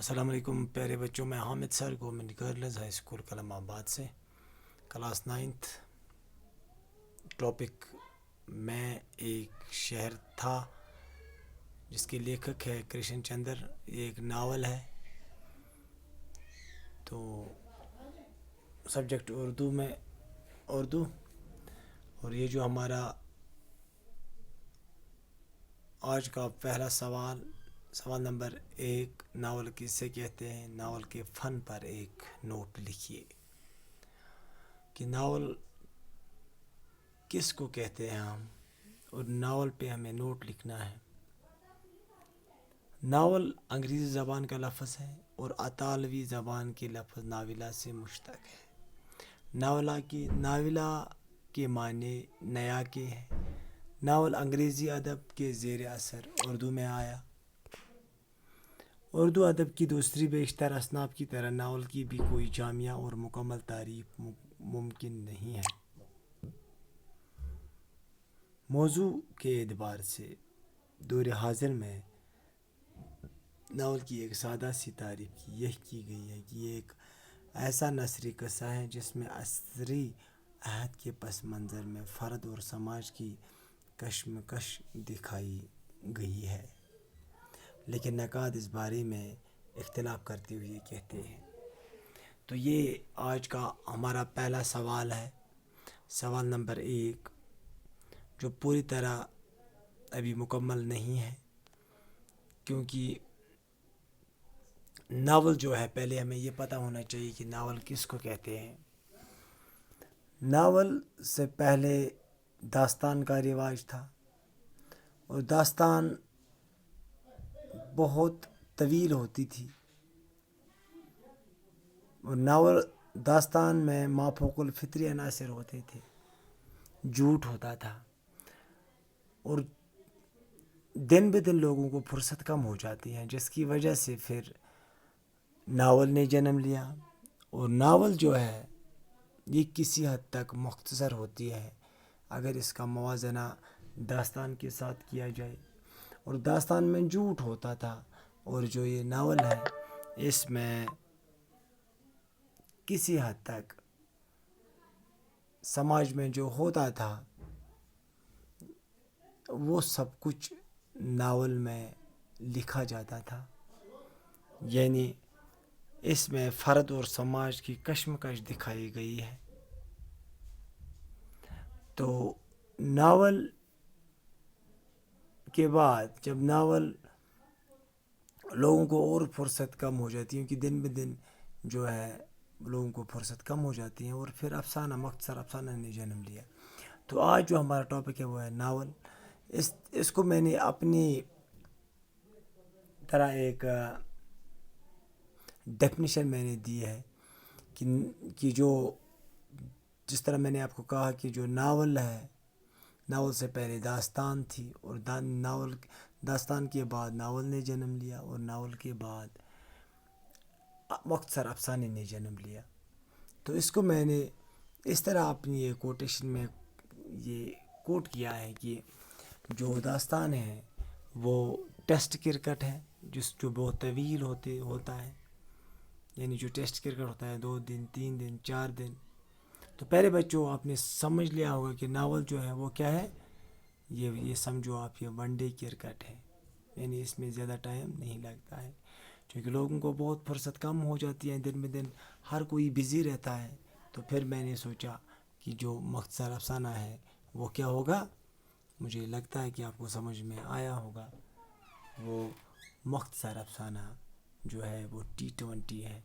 السلام علیکم پیارے بچوں، میں حامد سر گورنمنٹ گرلز ہائی اسکول کلم آباد سے کلاس 9th ٹاپک میں ایک شہر تھا جس کے لیکھک ہے کرشن چندر. یہ ایک ناول ہے. تو سبجیکٹ اردو اور یہ جو ہمارا آج کا پہلا سوال نمبر 1، ناول کسے کہتے ہیں؟ ناول کے فن پر ایک نوٹ لکھیے کہ ناول کس کو کہتے ہیں ہم، اور ناول پہ ہمیں نوٹ لکھنا ہے. ناول انگریزی زبان کا لفظ ہے اور اطالوی زبان کے لفظ ناولا سے مشتق ہے. ناولا کے معنی نیا کے ہیں. ناول انگریزی ادب کے زیر اثر اردو میں آیا. اردو ادب کی دوسری بیشتر اصناف کی طرح ناول کی بھی کوئی جامع اور مکمل تعریف ممکن نہیں ہے. موضوع کے اعتبار سے دور حاضر میں ناول کی ایک سادہ سی تعریف یہ کی گئی ہے کہ یہ ایک ایسا نثری قصہ ہے جس میں عصری عہد کے پس منظر میں فرد اور سماج کی کشمکش دکھائی گئی ہے. لیکن نقاد اس بارے میں اختلاف کرتے ہوئے کہتے ہیں. تو یہ آج کا ہمارا پہلا سوال ہے، سوال نمبر 1، جو پوری طرح ابھی مکمل نہیں ہے، کیونکہ ناول جو ہے پہلے ہمیں یہ پتہ ہونا چاہیے کہ ناول کس کو کہتے ہیں. ناول سے پہلے داستان کا رواج تھا، اور داستان بہت طویل ہوتی تھی، اور داستان میں مافوق الفطری عناصر ہوتے تھے. جھوٹ ہوتا تھا، اور دن بہ دن لوگوں کو فرصت کم ہو جاتی ہے، جس کی وجہ سے پھر ناول نے جنم لیا. اور ناول جو ہے یہ کسی حد تک مختصر ہوتی ہے اگر اس کا موازنہ داستان کے ساتھ کیا جائے. اور داستان میں جھوٹ ہوتا تھا، اور جو یہ ناول ہے اس میں کسی حد تک سماج میں جو ہوتا تھا وہ سب کچھ ناول میں لکھا جاتا تھا. یعنی اس میں فرد اور سماج کی کشمکش دکھائی گئی ہے. تو ناول کے بعد جب ناول لوگوں کو اور فرصت کم ہو جاتی ہے، کیونکہ دن بہ دن جو ہے لوگوں کو فرصت کم ہو جاتی ہے، اور پھر مختصر افسانہ نے جنم لیا. تو آج جو ہمارا ٹاپک ہے وہ ہے ناول. اس کو میں نے اپنی طرح ایک ڈیفینیشن میں نے دی ہے کہ جس طرح میں نے آپ کو کہا کہ جو ناول ہے، ناول سے پہلے داستان تھی، اور داستان کے بعد ناول نے جنم لیا، اور ناول کے بعد مختصر افسانے نے جنم لیا. تو اس کو میں نے اس طرح اپنی ایک کوٹیشن میں یہ کوٹ کیا ہے کہ جو داستان ہے وہ ٹیسٹ کرکٹ ہے جو بہت طویل ہوتا ہے. یعنی جو ٹیسٹ کرکٹ ہوتا ہے 2 دن 3 دن 4 دن. تو پہلے بچوں آپ نے سمجھ لیا ہوگا کہ ناول جو ہے وہ کیا ہے. یہ سمجھو آپ، یہ ون ڈے کرکٹ ہے، یعنی اس میں زیادہ ٹائم نہیں لگتا ہے، کیونکہ لوگوں کو بہت فرصت کم ہو جاتی ہے، دن بہ دن ہر کوئی بزی رہتا ہے. تو پھر میں نے سوچا کہ جو مختصر افسانہ ہے وہ کیا ہوگا. مجھے لگتا ہے کہ آپ کو سمجھ میں آیا ہوگا. وہ مختصر افسانہ جو ہے وہ T20 ہے.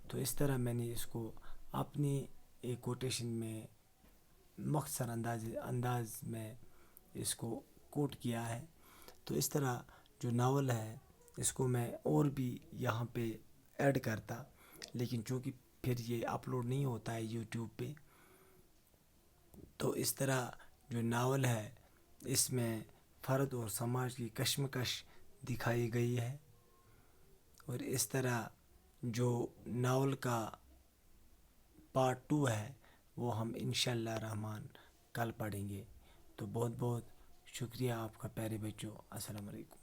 تو اس طرح میں نے اس کو اپنی ایک کوٹیشن میں مختصر انداز میں اس کو کوٹ کیا ہے. تو اس طرح جو ناول ہے اس کو میں اور بھی یہاں پہ ایڈ کرتا، لیکن چونکہ پھر یہ اپلوڈ نہیں ہوتا ہے یوٹیوب پہ. تو اس طرح جو ناول ہے اس میں فرد اور سماج کی کشمکش دکھائی گئی ہے. اور اس طرح جو ناول کا پارٹ 2 ہے وہ ہم انشاءاللہ الرحمن کل پڑھیں گے. تو بہت بہت شکریہ آپ کا پیارے بچوں. السلام علیکم.